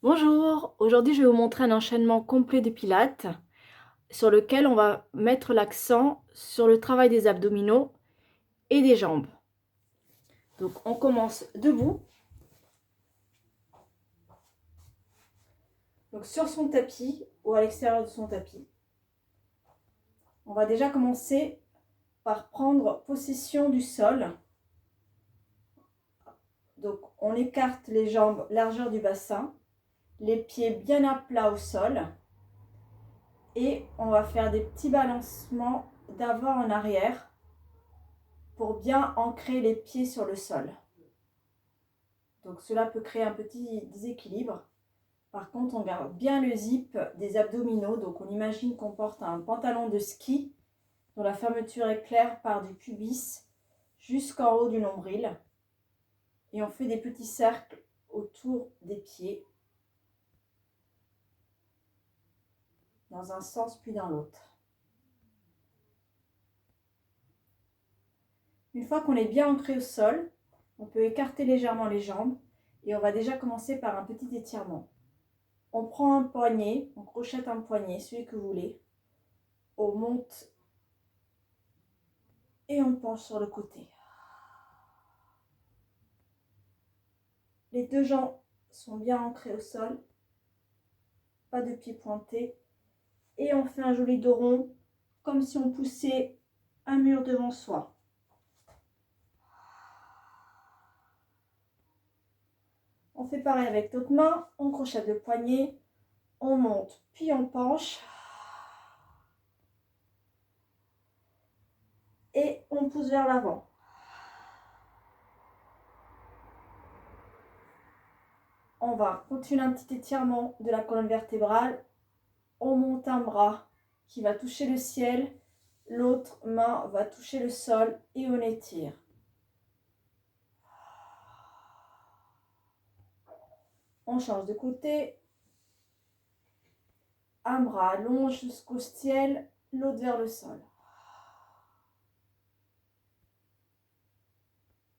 Bonjour, aujourd'hui je vais vous montrer un enchaînement complet de pilates sur lequel on va mettre l'accent sur le travail des abdominaux et des jambes. Donc on commence debout, donc sur son tapis ou à l'extérieur de son tapis. On va déjà commencer par prendre possession du sol. Donc on écarte les jambes largeur du bassin, les pieds bien à plat au sol et on va faire des petits balancements d'avant en arrière pour bien ancrer les pieds sur le sol. Donc cela peut créer un petit déséquilibre. Par contre, on garde bien le zip des abdominaux. Donc on imagine qu'on porte un pantalon de ski dont la fermeture est claire part du pubis jusqu'en haut du nombril. Et on fait des petits cercles autour des pieds, dans un sens puis dans l'autre. Une fois qu'on est bien ancré au sol, on peut écarter légèrement les jambes et on va déjà commencer par un petit étirement. On prend un poignet, on crochette un poignet, celui que vous voulez. On monte et on penche sur le côté. Les deux jambes sont bien ancrées au sol, pas de pieds pointés. Et on fait un joli dos rond, comme si on poussait un mur devant soi. On fait pareil avec l'autre main, on crochette le poignet, on monte, puis on penche. Et on pousse vers l'avant. On va continuer un petit étirement de la colonne vertébrale. On monte un bras qui va toucher le ciel, l'autre main va toucher le sol et on étire. On change de côté. Un bras allonge jusqu'au ciel, l'autre vers le sol.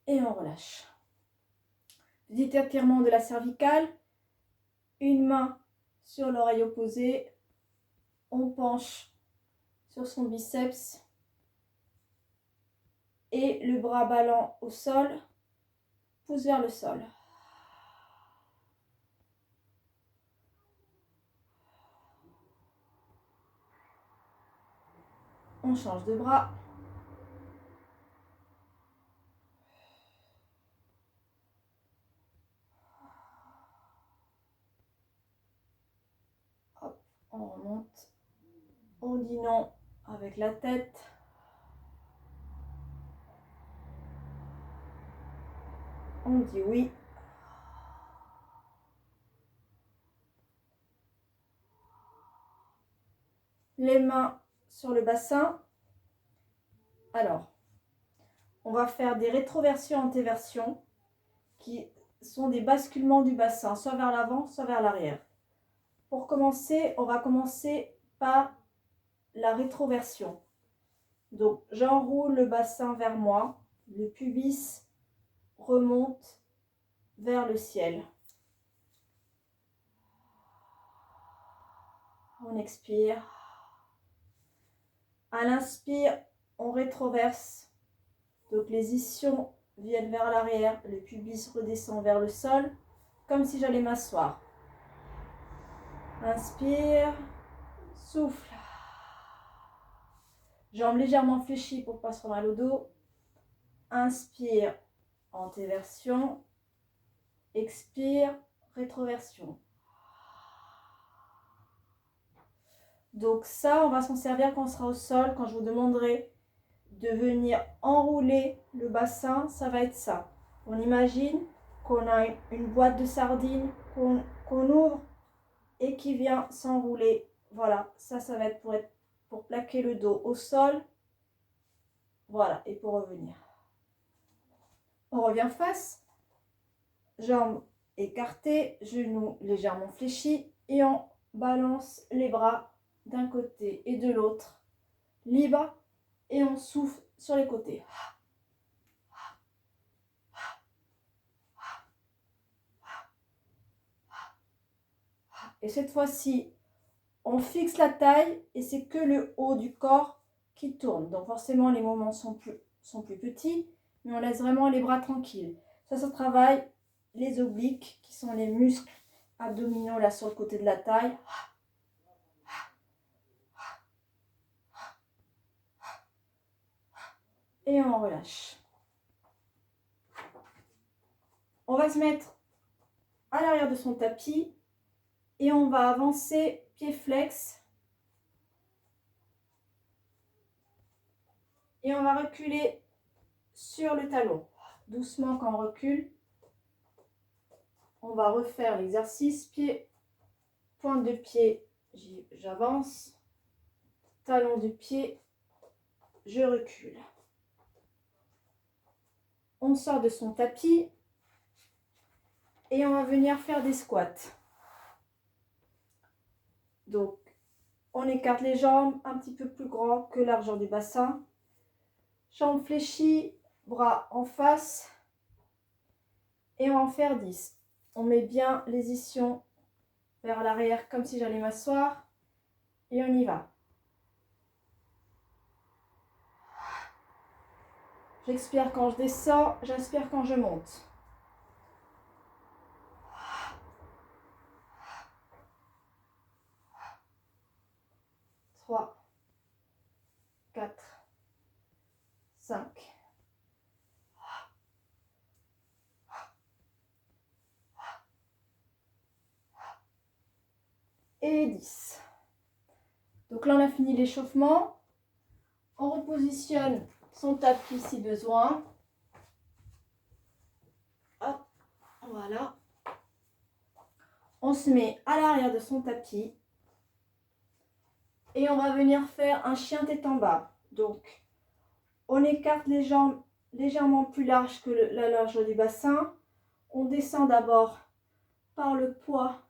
Et on relâche. Petit étirement de la cervicale. Une main sur l'oreille opposée. On penche sur son biceps. Et le bras ballant au sol, pousse vers le sol. On change de bras. Hop, on remonte. On dit non avec la tête. On dit oui. Les mains sur le bassin. Alors, on va faire des rétroversions, antéversions, qui sont des basculements du bassin, soit vers l'avant, soit vers l'arrière. Pour commencer, on va commencer par la rétroversion. Donc, j'enroule le bassin vers moi, le pubis remonte vers le ciel. On expire. À l'inspire, on rétroverse. Donc les ischions viennent vers l'arrière, le pubis redescend vers le sol, comme si j'allais m'asseoir. Inspire, souffle. Jambes légèrement fléchies pour pas se faire mal au dos. Inspire, antéversion. Expire, rétroversion. Donc ça, on va s'en servir quand on sera au sol, quand je vous demanderai de venir enrouler le bassin, ça va être ça. On imagine qu'on a une boîte de sardines qu'on ouvre et qui vient s'enrouler. Voilà, ça va être pour plaquer le dos au sol. Voilà, et pour revenir. On revient face, jambes écartées, genoux légèrement fléchis et on balance les bras d'un côté et de l'autre, libre, et on souffle sur les côtés. Et cette fois-ci, on fixe la taille et c'est que le haut du corps qui tourne. Donc forcément, les mouvements sont plus petits, mais on laisse vraiment les bras tranquilles. Ça travaille les obliques, qui sont les muscles abdominaux là sur le côté de la taille. Et on relâche. On va se mettre à l'arrière de son tapis et on va avancer pied flex. Et on va reculer sur le talon. Doucement quand on recule. On va refaire l'exercice. Pied, pointe de pied, j'avance. Talon du pied, je recule. On sort de son tapis et on va venir faire des squats. Donc, on écarte les jambes un petit peu plus grand que la largeur du bassin. Jambes fléchies, bras en face. Et on va en faire 10. On met bien les ischions vers l'arrière comme si j'allais m'asseoir. Et on y va. J'expire quand je descends, j'inspire quand je monte. 3, 4, 5. Et 10. Donc là, on a fini l'échauffement. On repositionne son tapis si besoin. Hop, voilà. On se met à l'arrière de son tapis. Et on va venir faire un chien tête en bas. Donc, on écarte les jambes légèrement plus larges que la largeur du bassin. On descend d'abord par le poids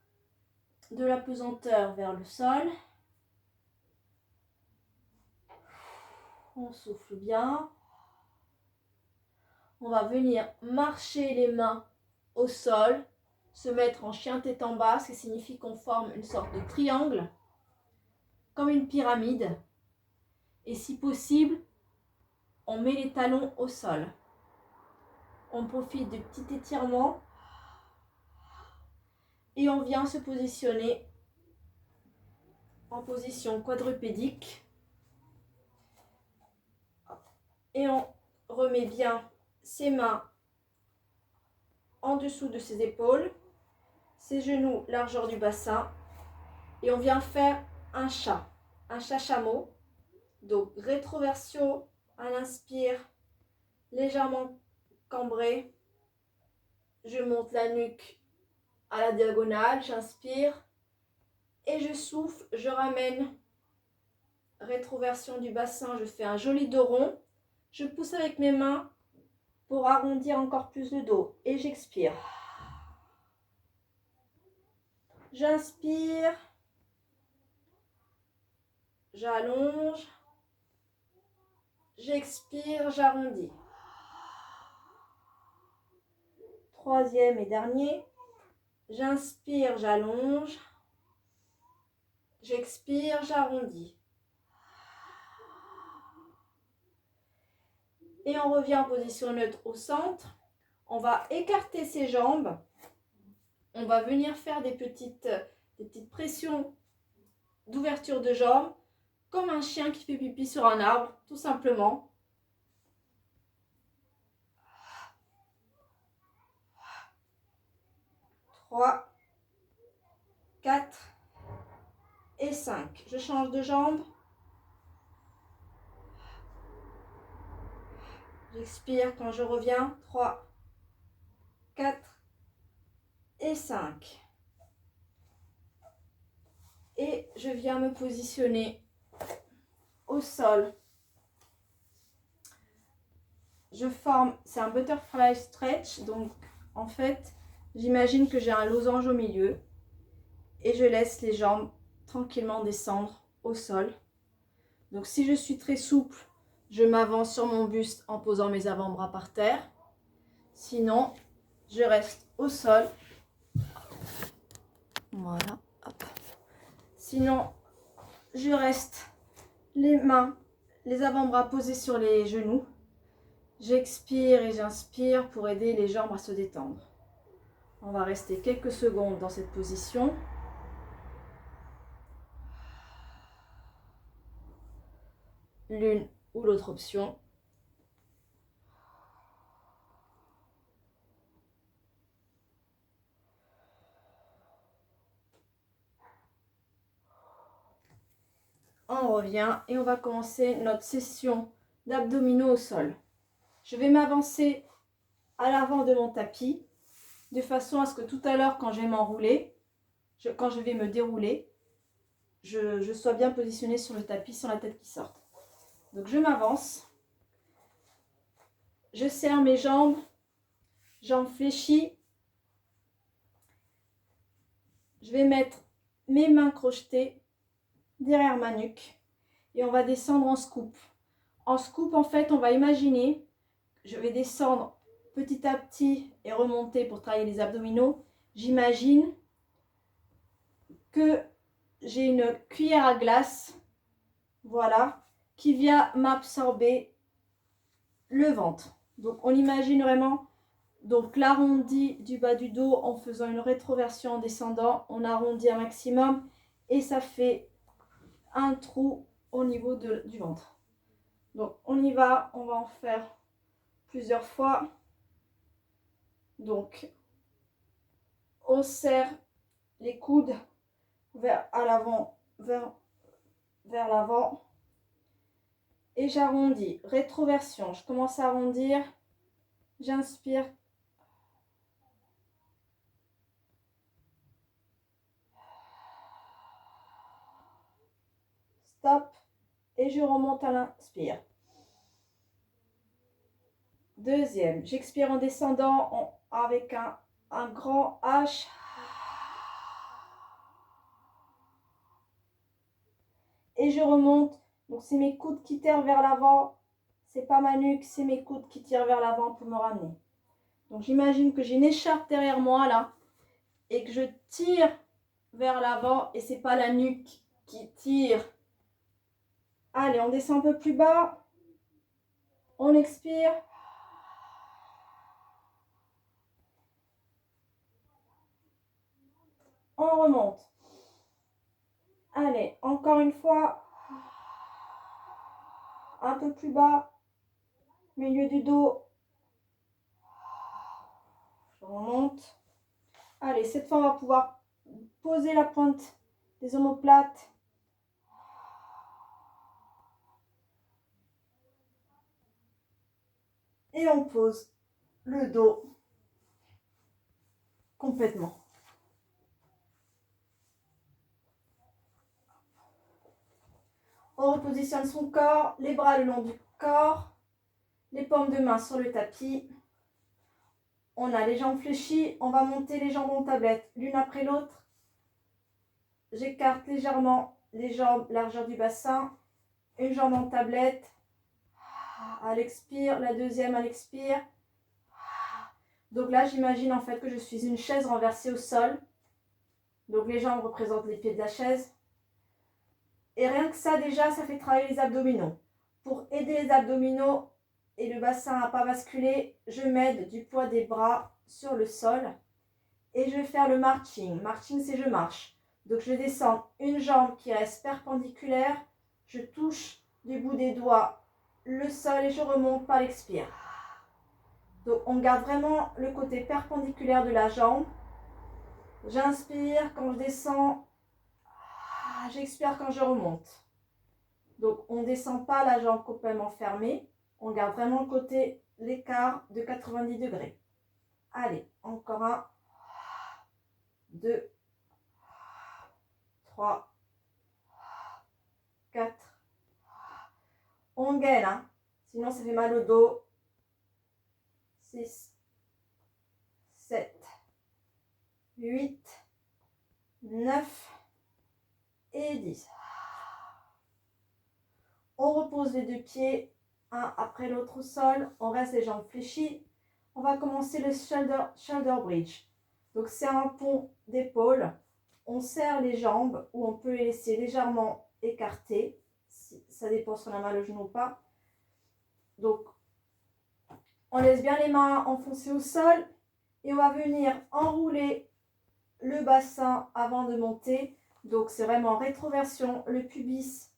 de la pesanteur vers le sol. On souffle bien. On va venir marcher les mains au sol, se mettre en chien tête en bas, ce qui signifie qu'on forme une sorte de triangle, comme une pyramide. Et si possible, on met les talons au sol. On profite du petit étirement et on vient se positionner en position quadrupédique. Et on remet bien ses mains en dessous de ses épaules, ses genoux largeur du bassin. Et on vient faire un chat-chameau. Donc rétroversion à l'inspire, légèrement cambré. Je monte la nuque à la diagonale, j'inspire et je souffle, je ramène. Rétroversion du bassin, je fais un joli dos rond. Je pousse avec mes mains pour arrondir encore plus le dos et j'expire. J'inspire, j'allonge, j'expire, j'arrondis. Troisième et dernier, j'inspire, j'allonge, j'expire, j'arrondis. Et on revient en position neutre au centre. On va écarter ses jambes. On va venir faire des petites pressions d'ouverture de jambes, comme un chien qui fait pipi sur un arbre, tout simplement. 3, 4 et 5. Je change de jambe. J'expire quand je reviens. 3, 4 et 5. Et je viens me positionner au sol. Je forme, c'est un butterfly stretch, donc en fait, j'imagine que j'ai un losange au milieu et je laisse les jambes tranquillement descendre au sol. Donc si je suis très souple, je m'avance sur mon buste en posant mes avant-bras par terre. Sinon, je reste au sol. Voilà, hop. Sinon, je reste les mains, les avant-bras posés sur les genoux. J'expire et j'inspire pour aider les jambes à se détendre. On va rester quelques secondes dans cette position. L'une ou l'autre option. On revient et on va commencer notre session d'abdominaux au sol. Je vais m'avancer à l'avant de mon tapis de façon à ce que tout à l'heure, quand je vais m'enrouler, quand je vais me dérouler, je sois bien positionnée sur le tapis sans la tête qui sorte. Donc je m'avance, je serre mes jambes, jambes fléchies. Je vais mettre mes mains crochetées derrière ma nuque et on va descendre en scoop. En scoop, en fait, on va imaginer, je vais descendre petit à petit et remonter pour travailler les abdominaux. J'imagine que j'ai une cuillère à glace, voilà, qui vient m'absorber le ventre. Donc on imagine vraiment donc l'arrondi du bas du dos en faisant une rétroversion en descendant, on arrondit un maximum et ça fait un trou au niveau du ventre. Donc on y va, on va en faire plusieurs fois. Donc on serre les coudes vers l'avant, vers l'avant et j'arrondis. Rétroversion, je commence à arrondir, j'inspire. Stop et je remonte à l'inspire. Deuxième, j'expire en descendant avec un grand H. Et je remonte. Donc c'est mes coudes qui tirent vers l'avant. C'est pas ma nuque, c'est mes coudes qui tirent vers l'avant pour me ramener. Donc j'imagine que j'ai une écharpe derrière moi là. Et que je tire vers l'avant. Et c'est pas la nuque qui tire. Allez, on descend un peu plus bas. On expire. On remonte. Allez, encore une fois. Un peu plus bas. Milieu du dos. Je remonte. Allez, cette fois, on va pouvoir poser la pointe des omoplates. Et on pose le dos complètement. On repositionne son corps, les bras le long du corps, les paumes de main sur le tapis. On a les jambes fléchies, on va monter les jambes en tablette, l'une après l'autre. J'écarte légèrement les jambes, largeur du bassin, une jambe en tablette. À l'expire, la deuxième à l'expire. Donc là, j'imagine en fait que je suis une chaise renversée au sol. Donc les jambes représentent les pieds de la chaise. Et rien que ça, déjà, ça fait travailler les abdominaux. Pour aider les abdominaux et le bassin à ne pas basculer, je m'aide du poids des bras sur le sol. Et je vais faire le marching. Marching, c'est je marche. Donc je descends une jambe qui reste perpendiculaire. Je touche du bout des doigts le sol et je remonte par l'expire. Donc on garde vraiment le côté perpendiculaire de la jambe. J'inspire quand je descends. J'expire quand je remonte. Donc on ne descend pas la jambe complètement fermée. On garde vraiment le côté, l'écart de 90 degrés. Allez, encore un. 2. 3. 4. On gaine, hein. Sinon ça fait mal au dos. 6. 7. 8. 9. Et 10. On repose les deux pieds, un après l'autre au sol. On reste les jambes fléchies. On va commencer le shoulder bridge. Donc c'est un pont d'épaule. on serre les jambes ou on peut les laisser légèrement écartées. Ça dépend si on a mal au genou ou pas. Donc, on laisse bien les mains enfoncées au sol et on va venir enrouler le bassin avant de monter. Donc, c'est vraiment rétroversion, le pubis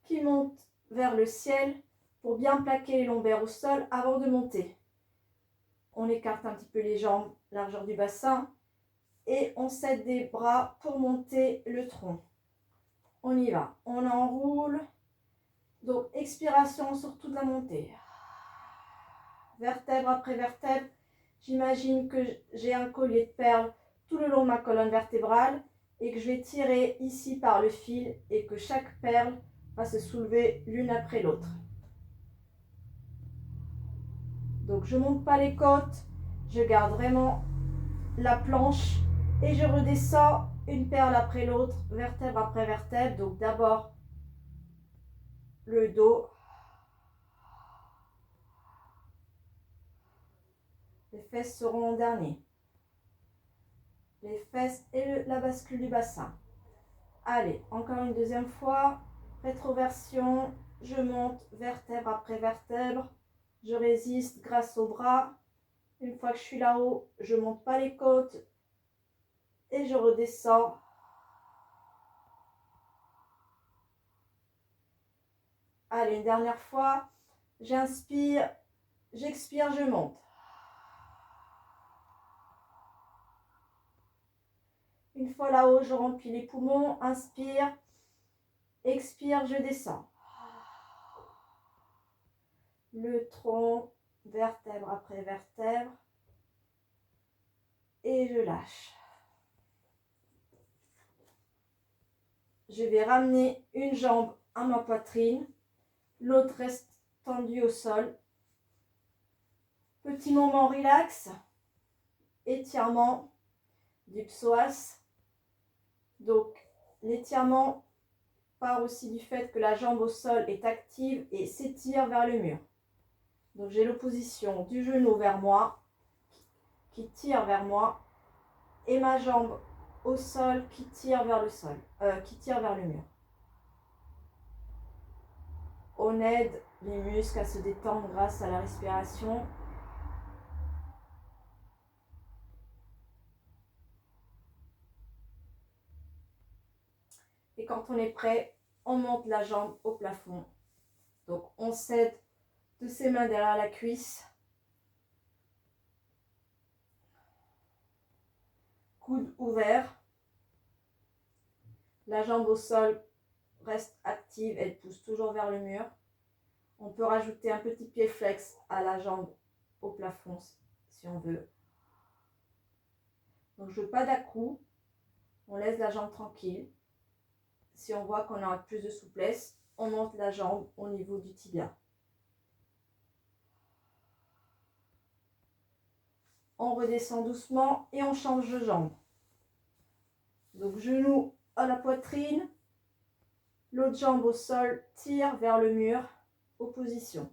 qui monte vers le ciel pour bien plaquer les lombaires au sol avant de monter. On écarte un petit peu les jambes, largeur du bassin, et on s'aide des bras pour monter le tronc. On y va, on enroule. Donc, expiration sur toute la montée. Vertèbre après vertèbre. J'imagine que j'ai un collier de perles tout le long de ma colonne vertébrale et que je vais tirer ici par le fil et que chaque perle va se soulever l'une après l'autre. Donc, je ne monte pas les côtes, je garde vraiment la planche et je redescends une perle après l'autre, vertèbre après vertèbre. Donc, d'abord le dos, les fesses seront en dernier, les fesses et la bascule du bassin. Allez, encore une deuxième fois, rétroversion, je monte vertèbre après vertèbre, je résiste grâce aux bras. Une fois que je suis là-haut, je ne monte pas les côtes et je redescends. Allez, une dernière fois, j'inspire, j'expire, je monte. Une fois là-haut, je remplis les poumons, inspire, expire, je descends. Le tronc, vertèbre après vertèbre, et je lâche. Je vais ramener une jambe à ma poitrine, l'autre reste tendue au sol. Petit moment relax, étirement du psoas. Donc l'étirement part aussi du fait que la jambe au sol est active et s'étire vers le mur. Donc j'ai l'opposition du genou vers moi, qui tire vers moi, et ma jambe au sol qui tire vers le sol, qui tire vers le mur. On aide les muscles à se détendre grâce à la respiration. Et quand on est prêt, on monte la jambe au plafond. Donc on s'aide de ses mains derrière la cuisse. Coude ouvert. La jambe au sol reste active, elle pousse toujours vers le mur. On peut rajouter un petit pied flex à la jambe au plafond si on veut. Donc je ne veux pas d'à-coups, on laisse la jambe tranquille. Si on voit qu'on a plus de souplesse, on monte la jambe au niveau du tibia. On redescend doucement et on change de jambe. Donc genou à la poitrine, l'autre jambe au sol, tire vers le mur, opposition.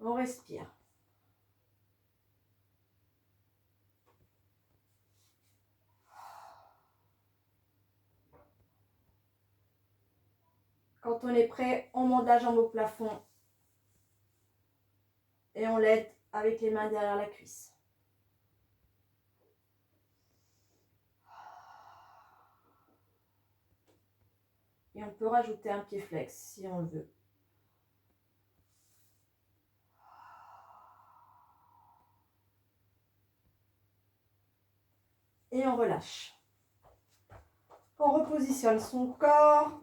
On respire. Quand on est prêt, on monte la jambe au plafond et on l'aide avec les mains derrière la cuisse. Et on peut rajouter un pied flex si on le veut. Et on relâche. On repositionne son corps.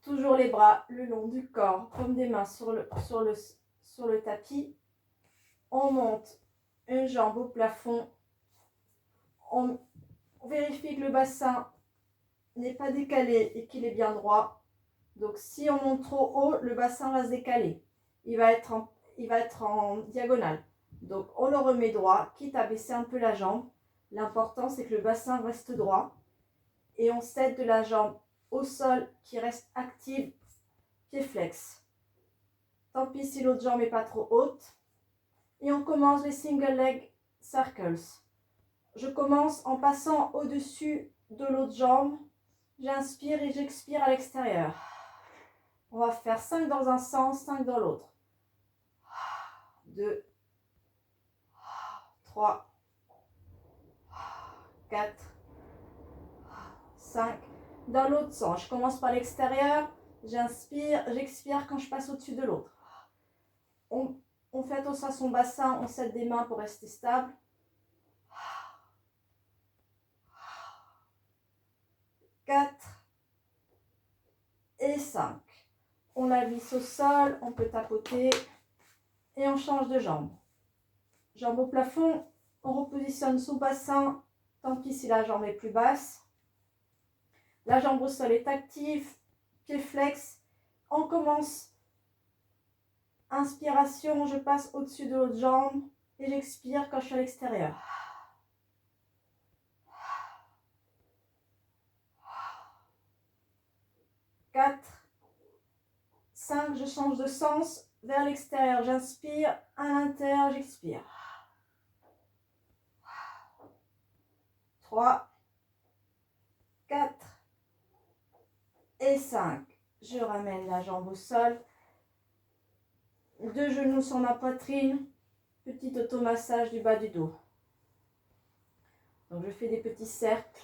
Toujours les bras le long du corps, comme des mains sur le tapis. On monte une jambe au plafond. On vérifie que le bassin n'est pas décalé et qu'il est bien droit. Donc si on monte trop haut, le bassin va se décaler. Il va être en diagonale. Donc on le remet droit, quitte à baisser un peu la jambe. L'important c'est que le bassin reste droit. Et on s'aide de la jambe au sol qui reste active, pied flex. Tant pis si l'autre jambe n'est pas trop haute. Et on commence les single leg circles. je commence en passant au-dessus de l'autre jambe. J'inspire et j'expire à l'extérieur. On va faire 5 dans un sens, 5 dans l'autre. 2, 3, 4, 5. Dans l'autre sens, je commence par l'extérieur, j'inspire, j'expire quand je passe au-dessus de l'autre. On fait attention à son bassin, on s'aide des mains pour rester stable. 4 et 5. On la glisse au sol, on peut tapoter et on change de jambe. Jambe au plafond, on repositionne son bassin, tant pis si la jambe est plus basse. La jambe au sol est active, pied flex. On commence. Inspiration, je passe au-dessus de l'autre jambe et j'expire quand je suis à l'extérieur. 4, 5, je change de sens vers l'extérieur. J'inspire, à l'intérieur, j'expire. 3, 4 et 5. Je ramène la jambe au sol. 2 genoux sur ma poitrine. Petit automassage du bas du dos. Donc je fais des petits cercles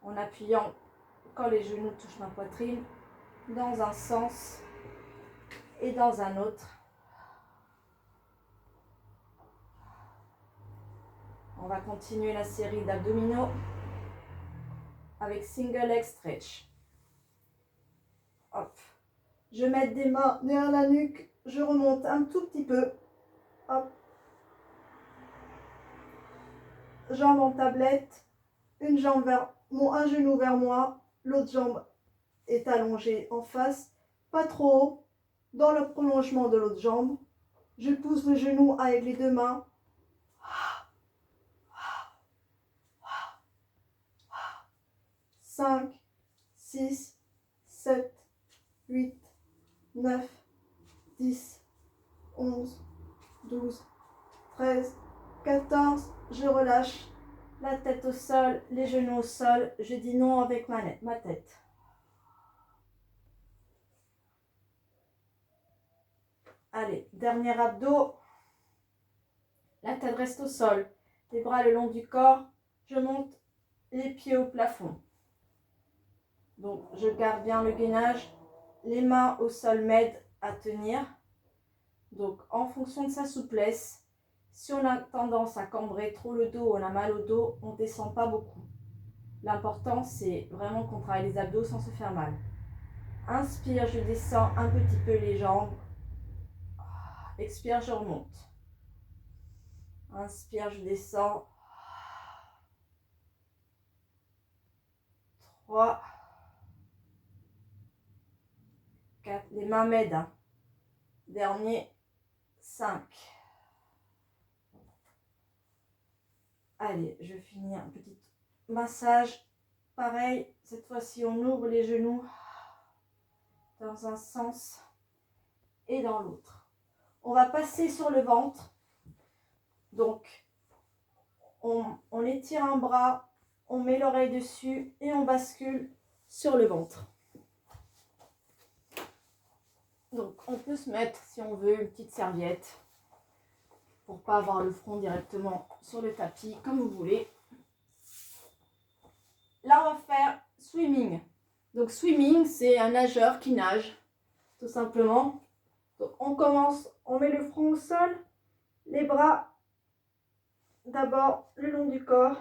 en appuyant quand les genoux touchent ma poitrine dans un sens et dans un autre. On va continuer la série d'abdominaux avec single leg stretch. Hop. Je mets des mains derrière la nuque, je remonte un tout petit peu. Hop. Jambe en tablette, une jambe un genou vers moi, l'autre jambe est allongée en face, pas trop haut, dans le prolongement de l'autre jambe. Je pousse le genou avec les 2 mains. 5, 6, 7, 8, 9, 10, 11, 12, 13, 14. Je relâche la tête au sol, les genoux au sol. Je dis non avec ma tête. Allez, dernier abdo. La tête reste au sol. Les bras le long du corps. Je monte les pieds au plafond. Donc, je garde bien le gainage. Les mains au sol m'aident à tenir. Donc, en fonction de sa souplesse, si on a tendance à cambrer trop le dos, on a mal au dos, on ne descend pas beaucoup. L'important, c'est vraiment qu'on travaille les abdos sans se faire mal. Inspire, je descends un petit peu les jambes. Expire, je remonte. Inspire, je descends. 3, 4, les mains m'aident. Hein. Dernier, 5. Allez, je finis un petit massage. Pareil, cette fois-ci, on ouvre les genoux dans un sens et dans l'autre. On va passer sur le ventre. Donc, on étire un bras, on met l'oreille dessus et on bascule sur le ventre. Donc, on peut se mettre, si on veut, une petite serviette pour ne pas avoir le front directement sur le tapis, comme vous voulez. Là, on va faire swimming. Donc, swimming, c'est un nageur qui nage, tout simplement. Donc, on commence, on met le front au sol, les bras d'abord le long du corps.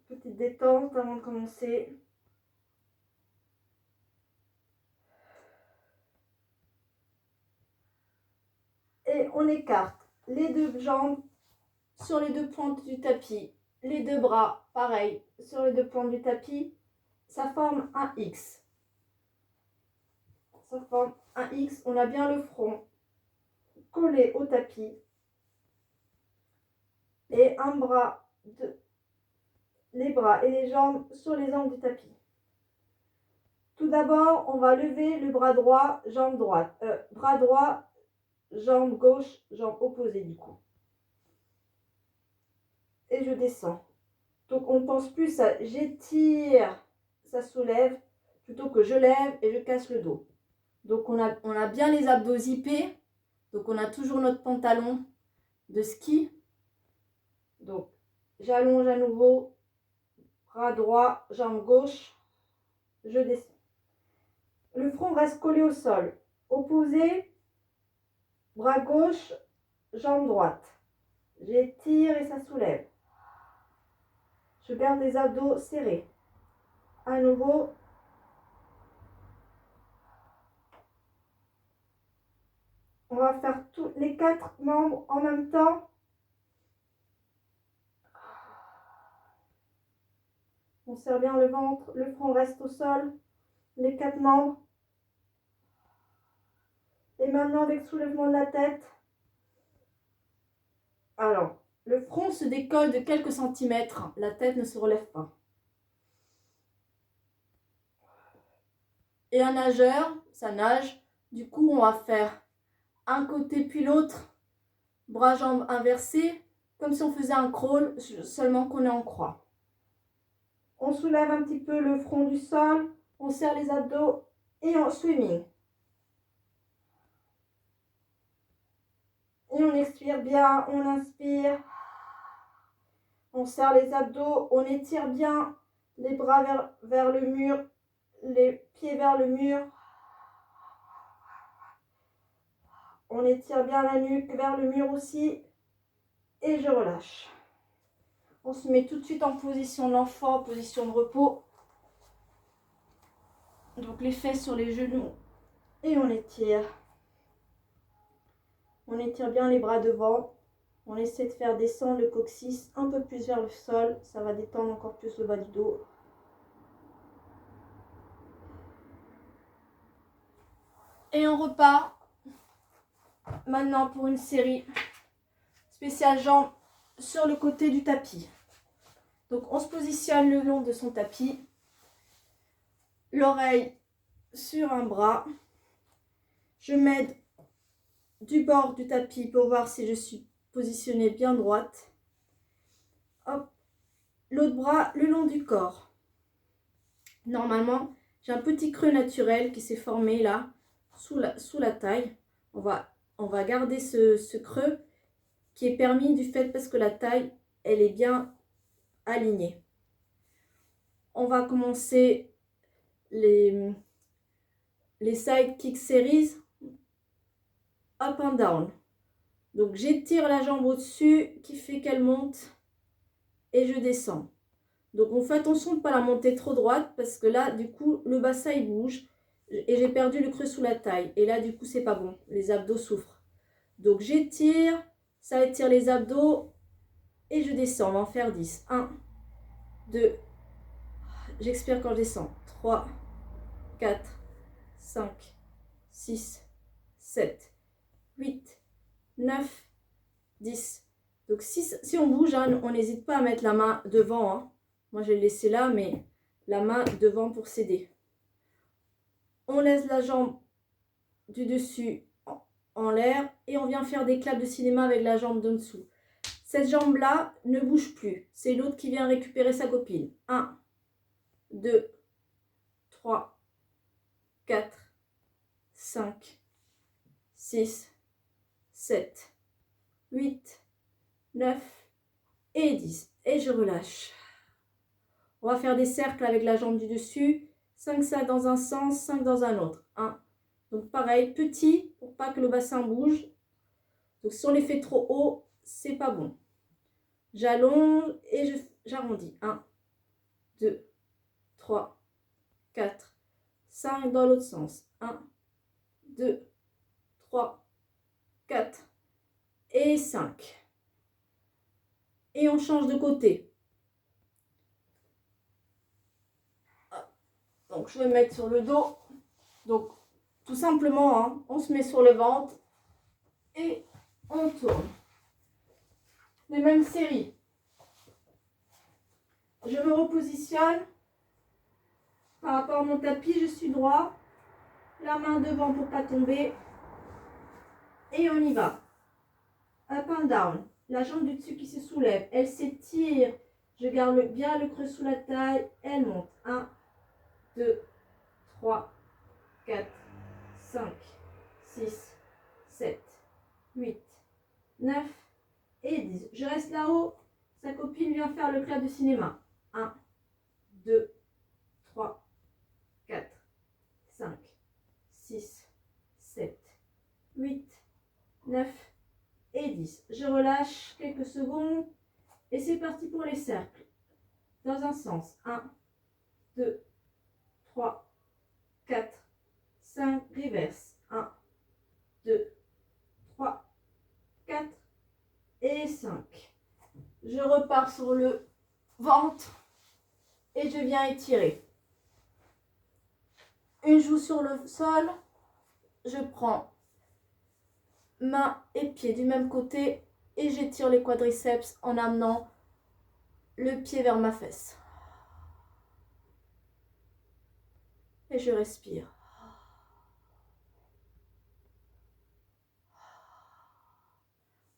Petite détente avant de commencer. Et on écarte les 2 jambes sur les 2 pointes du tapis. Les 2 bras, pareil, sur les 2 pointes du tapis. Ça forme un X. Ça forme un X. On a bien le front collé au tapis. Et un bras, les bras et les jambes sur les angles du tapis. Tout d'abord, on va lever le bras droit, jambe droite. Bras droit, jambe gauche, jambe opposée du coup. je descends. Donc on pense plus à j'étire, ça soulève, plutôt que je lève et je casse le dos. Donc on a bien les abdos zippés. Donc on a toujours notre pantalon de ski. Donc j'allonge à nouveau, bras droit, jambe gauche, je descends. Le front reste collé au sol. Opposé, bras gauche, jambe droite. J'étire et ça soulève. Je garde les abdos serrés. À nouveau. On va faire tous les 4 membres en même temps. On serre bien le ventre, le front reste au sol. Les 4 membres. Et maintenant avec soulèvement de la tête. Alors, le front se décolle de quelques centimètres. La tête ne se relève pas. Et un nageur, ça nage. Du coup, on va faire un côté puis l'autre. Bras-jambes inversés. Comme si on faisait un crawl, seulement qu'on est en croix. On soulève un petit peu le front du sol. On serre les abdos et en swimming. Et on expire bien, on inspire. On serre les abdos, on étire bien les bras vers le mur, les pieds vers le mur. On étire bien la nuque vers le mur aussi. Et je relâche. On se met tout de suite en position d'enfant, position de repos. Donc les fesses sur les genoux. Et on étire. On étire bien les bras devant. On essaie de faire descendre le coccyx un peu plus vers le sol. Ça va détendre encore plus le bas du dos. Et on repart maintenant pour une série spéciale jambes sur le côté du tapis. Donc on se positionne le long de son tapis. L'oreille sur un bras. Je m'aide du bord du tapis pour voir si je suis positionnée bien droite. Hop, l'autre bras le long du corps. Normalement, j'ai un petit creux naturel qui s'est formé là, sous la taille. On va garder ce creux qui est permis du fait parce que la taille, elle est bien alignée. On va commencer les side kick series up and down. Donc j'étire la jambe au-dessus qui fait qu'elle monte et je descends. Donc on fait attention de ne pas la monter trop droite parce que là du coup le bassin il bouge et j'ai perdu le creux sous la taille et là du coup c'est pas bon, les abdos souffrent. Donc j'étire, ça étire les abdos et je descends, on va en faire 10. 1, 2, j'expire quand je descends. 3, 4, 5, 6, 7, 8, 9, 10. Donc si on bouge, hein, on n'hésite pas à mettre la main devant. Hein. Moi je l'ai laissé là, mais la main devant pour s'aider. On laisse la jambe du dessus en l'air et on vient faire des claps de cinéma avec la jambe d'en dessous. Cette jambe-là ne bouge plus. C'est l'autre qui vient récupérer sa copine. 1, 2, 3, 4, 5, 6, 7, 8, 9 et 10. Et je relâche. On va faire des cercles avec la jambe du dessus. 5 ça dans un sens, 5 dans un autre. 1. Donc pareil, petit pour pas que le bassin bouge. Donc si on les fait trop haut, c'est pas bon. J'allonge et j'arrondis. 1, 2, 3, 4, 5 dans l'autre sens. 1, 2, 3, 4 et 5. Et on change de côté. Donc je vais me mettre sur le dos. Donc tout simplement, hein, on se met sur le ventre et on tourne. Les mêmes séries. Je me repositionne. Par rapport à mon tapis, je suis droit. La main devant pour ne pas tomber. Et on y va. Up and down. la jambe du dessus qui se soulève. Elle s'étire. Je garde bien le creux sous la taille. Elle monte. 1, 2, 3, 4, 5, 6, 7, 8, 9 et 10. Je reste là-haut. Sa copine vient faire le clap de cinéma. 1, 2, 3, 4, 5, 6, 7, 8, 9 et 10. Je relâche quelques secondes et c'est parti pour les cercles. Dans un sens. 1, 2, 3, 4, 5, reverse. 1, 2, 3, 4 et 5. Je repars sur le ventre et je viens étirer. Une joue sur le sol. Je prends main et pied du même côté et j'étire les quadriceps en amenant le pied vers ma fesse. Et je respire.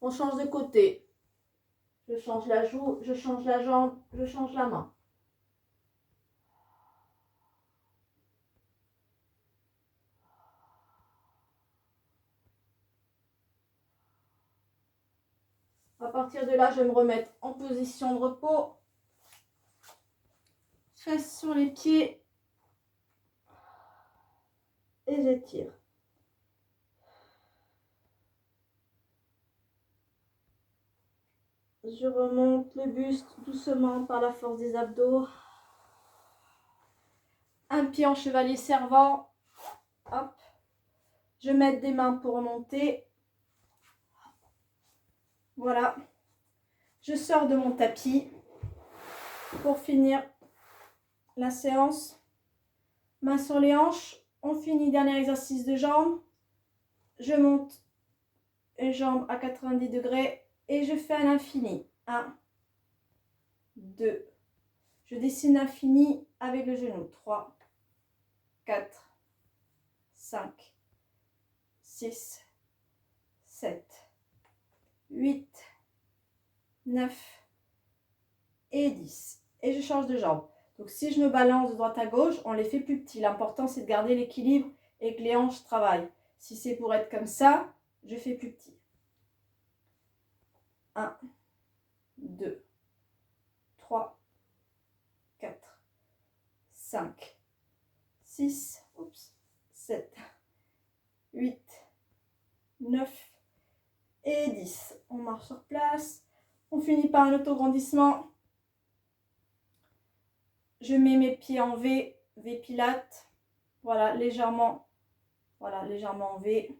On change de côté. Je change la joue, je change la jambe, je change la main. À partir de là, je vais me remettre en position de repos. Fesses sur les pieds. Et j'étire. Je remonte le buste doucement par la force des abdos. Un pied en chevalier servant. Hop. Je mets des mains pour remonter. Voilà. Je sors de mon tapis pour finir la séance. Mains sur les hanches. On finit, dernier exercice de jambes. Je monte une jambe à 90 degrés et je fais un infini. 1, 2. Je dessine l'infini avec le genou. 3, 4, 5, 6, 7, 8, 9 et 10. Et je change de jambe. Donc si je me balance de droite à gauche, on les fait plus petits. L'important c'est de garder l'équilibre et que les hanches travaillent. Si c'est pour être comme ça, je fais plus petit. 1, 2, 3, 4, 5, 6, 7, 8, 9 et 10. On marche sur place. On finit par un autograndissement. Je mets mes pieds en V, V Pilates. Voilà, légèrement en V.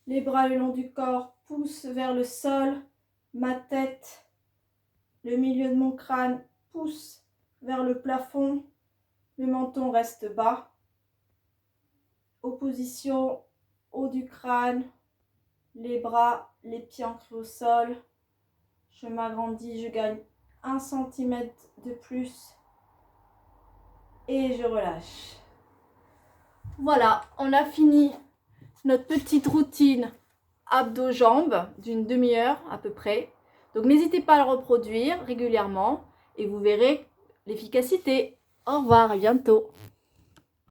Les bras le long du corps poussent vers le sol. Ma tête, le milieu de mon crâne pousse vers le plafond. Le menton reste bas. Opposition haut du crâne. Les bras, les pieds ancrés au sol. Je m'agrandis, je gagne 1 cm de plus. Et je relâche. Voilà, on a fini notre petite routine abdos-jambes d'une demi-heure à peu près. Donc n'hésitez pas à le reproduire régulièrement et vous verrez l'efficacité. Au revoir, à bientôt.